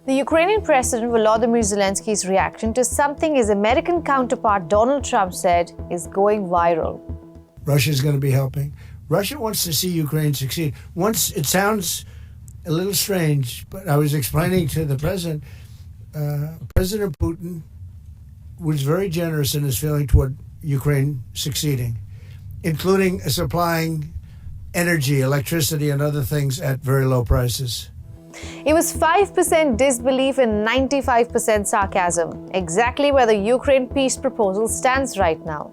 The Ukrainian President Volodymyr Zelensky's reaction to something his American counterpart Donald Trump said is going viral. Russia's going to be helping. Russia wants to see Ukraine succeed. Once, it sounds a little strange, but I was explaining to the president, President Putin was very generous in his feeling toward Ukraine succeeding, including supplying energy, electricity, and other things at very low prices. It was 5% disbelief and 95% sarcasm, exactly where the Ukraine peace proposal stands right now.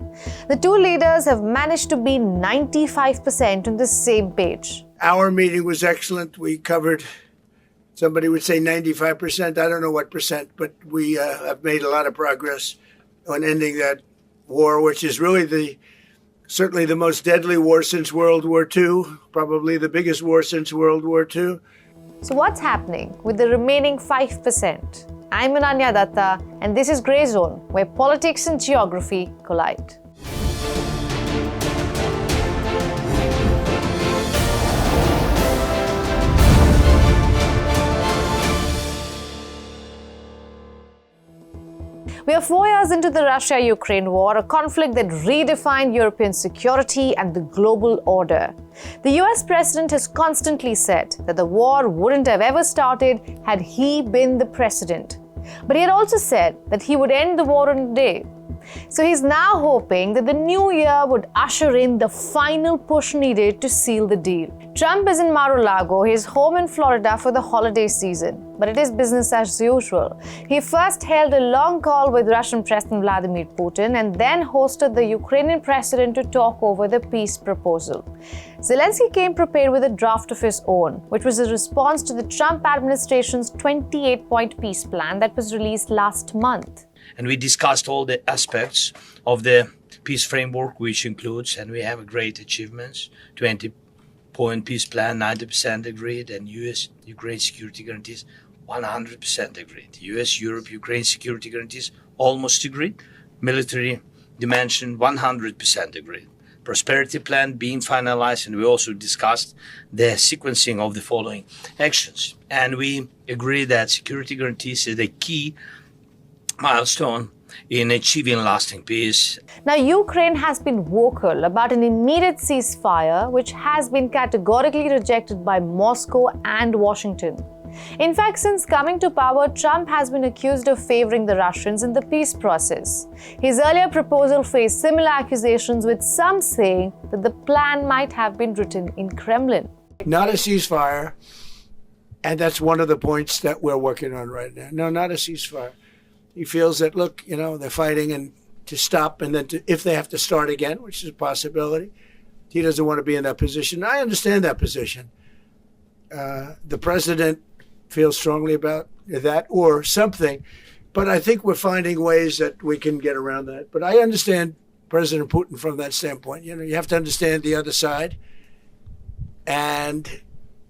The two leaders have managed to be 95% on the same page. Our meeting was excellent. We covered, somebody would say 95%, I don't know what percent, but we have made a lot of progress on ending that war, which is really certainly the most deadly war since World War II, probably the biggest war since World War II. So what's happening with the remaining 5%? I'm Ananya Dutta, and this is Grey Zone, where politics and geography collide. We are 4 years into the Russia-Ukraine war, a conflict that redefined European security and the global order. The US president has constantly said that the war wouldn't have ever started had he been the president. But he had also said that he would end the war in a day. So he's now hoping that the new year would usher in the final push needed to seal the deal. Trump is in Mar-a-Lago, his home in Florida, for the holiday season. But it is business as usual. He first held a long call with Russian President Vladimir Putin and then hosted the Ukrainian president to talk over the peace proposal. Zelensky came prepared with a draft of his own, which was a response to the Trump administration's 28-point peace plan that was released last month. And we discussed all the aspects of the peace framework, which includes, and we have great achievements, 20-point peace plan, 90% agreed, and US-Ukraine security guarantees, 100% agreed. US-Europe-Ukraine security guarantees, almost agreed. Military dimension, 100% agreed. Prosperity plan being finalized, and we also discussed the sequencing of the following actions. And we agree that security guarantees is a key milestone in achieving lasting peace. Now, Ukraine has been vocal about an immediate ceasefire, which has been categorically rejected by Moscow and Washington. In fact, since coming to power, Trump has been accused of favoring the Russians in the peace process. His earlier proposal faced similar accusations, with some saying that the plan might have been written in Kremlin. Not a ceasefire, and that's one of the points that we're working on right now. No, not a ceasefire. He feels that, look, they're fighting and to stop, and then if they have to start again, which is a possibility, he doesn't want to be in that position. I understand that position. The president feels strongly about that or something, but I think we're finding ways that we can get around that. But I understand President Putin from that standpoint. You have to understand the other side. And,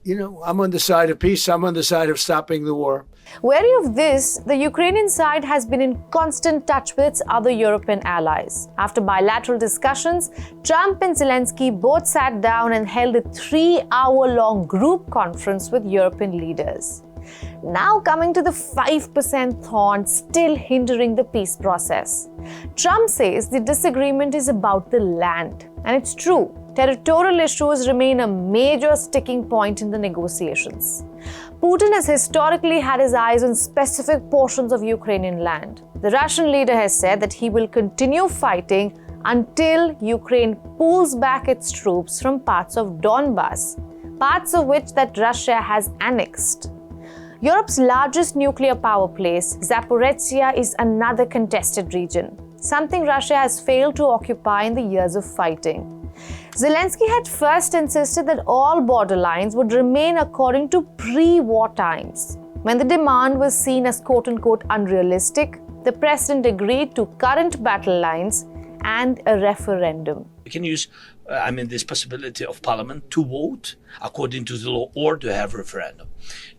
I'm on the side of peace. I'm on the side of stopping the war. Wary of this, the Ukrainian side has been in constant touch with its other European allies. After bilateral discussions, Trump and Zelensky both sat down and held a 3-hour-long group conference with European leaders. Now coming to the 5% thorn still hindering the peace process. Trump says the disagreement is about the land. And it's true. Territorial issues remain a major sticking point in the negotiations. Putin has historically had his eyes on specific portions of Ukrainian land. The Russian leader has said that he will continue fighting until Ukraine pulls back its troops from parts of Donbas, parts of which that Russia has annexed. Europe's largest nuclear power place, Zaporizhzhia, is another contested region, something Russia has failed to occupy in the years of fighting. Zelensky had first insisted that all border lines would remain according to pre-war times. When the demand was seen as quote-unquote unrealistic, the president agreed to current battle lines and a referendum. We can use this possibility of parliament to vote according to the law or to have referendum.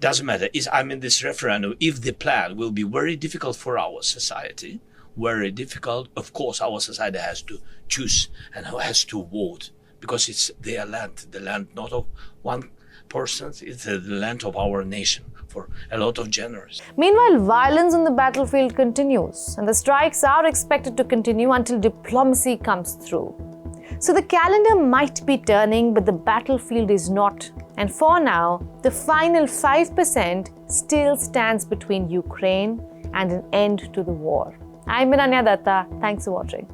Doesn't matter. This referendum, if the plan will be very difficult for our society, very difficult, of course, our society has to choose and has to vote because it's their land, the land not of one person, it's the land of our nation. for a lot of generals. Meanwhile, violence on the battlefield continues, and the strikes are expected to continue until diplomacy comes through. So the calendar might be turning, but the battlefield is not. And for now, the final 5% still stands between Ukraine and an end to the war. I'm Ananya Dutta. Thanks for watching.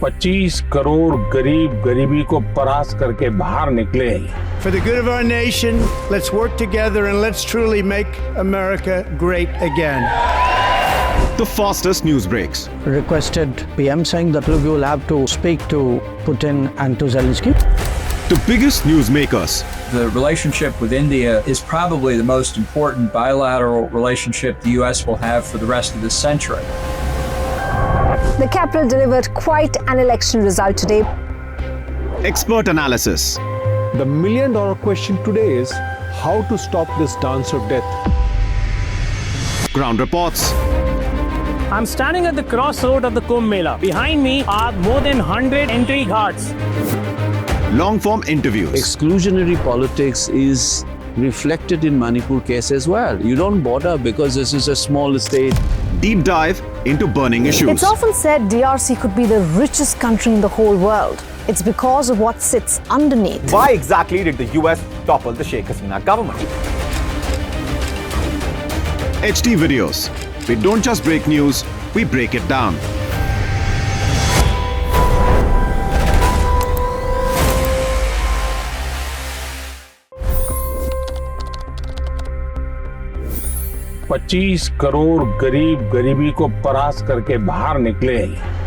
$25 crore गरीब गरीबी को परास्त करके बाहर निकले। For the good of our nation, let's work together and let's truly make America great again. The fastest news breaks. Requested PM saying that look, you will have to speak to Putin and to Zelensky. The biggest news makers. The relationship with India is probably the most important bilateral relationship the US will have for the rest of this century. The capital delivered quite an election result today. Expert analysis. The million-dollar question today is how to stop this dance of death. Ground reports. I'm standing at the crossroad of the Kumbh Mela. Behind me are more than 100 entry ghats. Long-form interviews. Exclusionary politics is reflected in Manipur case as well. You don't bother because this is a small state. Deep dive into burning issues. It's often said DRC could be the richest country in the whole world. It's because of what sits underneath. Why exactly did the US topple the Sheikh Hasina government? HT videos. We don't just break news, we break it down. $25 crore गरीब गरीबी को परास्त करके बाहर निकले।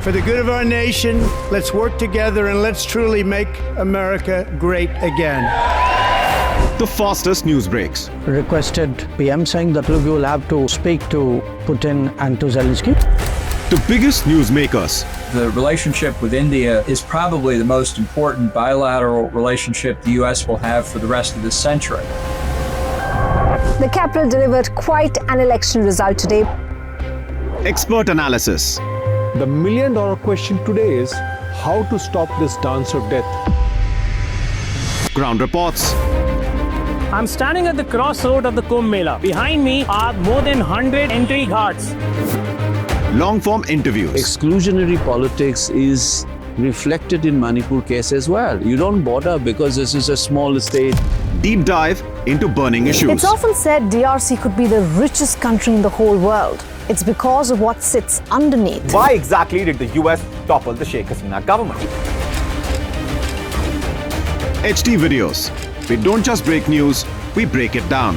For the good of our nation, let's work together and let's truly make America great again. The fastest news breaks. Requested PM saying that look, you will have to speak to Putin and to Zelensky. The biggest news makers. The relationship with India is probably the most important bilateral relationship the US will have for the rest of this century. The capital delivered quite an election result today. Expert analysis. The million-dollar question today is how to stop this dance of death. Ground reports. I'm standing at the crossroad of the Kumbh Mela. Behind me are more than 100 entry ghats. Long-form interviews. Exclusionary politics is reflected in Manipur case as well. You don't bother because this is a small state. Deep dive into burning issues. It's often said DRC could be the richest country in the whole world. It's because of what sits underneath. Why exactly did the US topple the Sheikh Hasina government? HT videos. We don't just break news, we break it down.